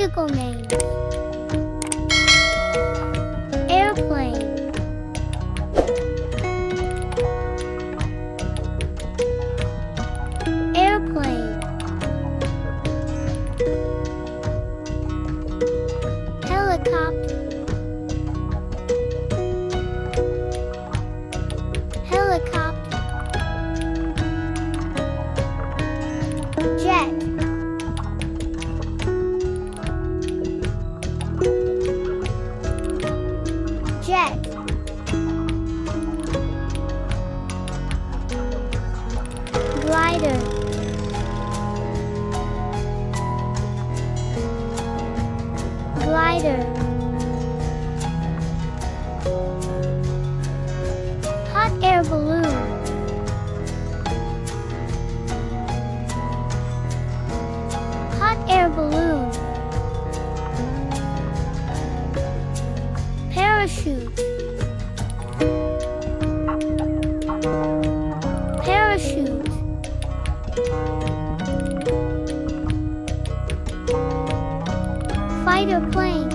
Vehicle names. Airplane. Airplane. Helicopter. Helicopter. Jet. Jet. Glider. Glider. Hot air balloon. Hot air balloon. Parachute. Parachute. Fighter plane.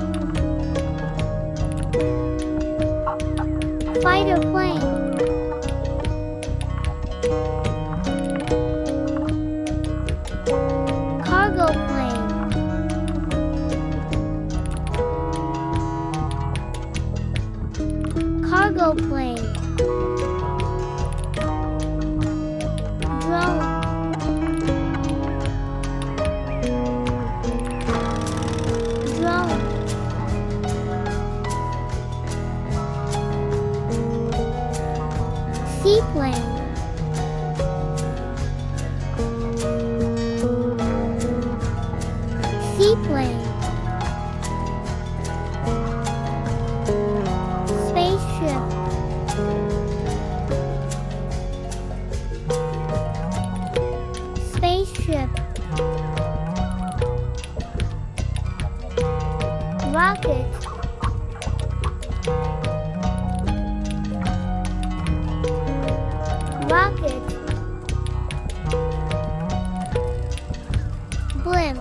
Fighter plane. Cargo plane. Cargo plane. Drone. Drone. Seaplane. Seaplane. Spaceship. Spaceship. Rocket. Rocket. Blimp.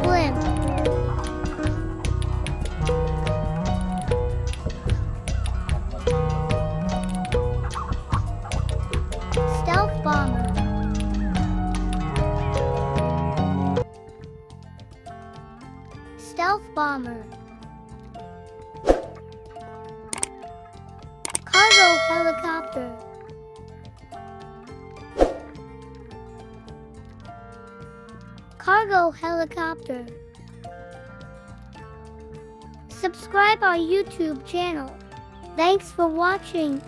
Blimp. Stealth bomber. Stealth bomber. Cargo helicopter. Cargo helicopter. Subscribe our YouTube channel. Thanks for watching.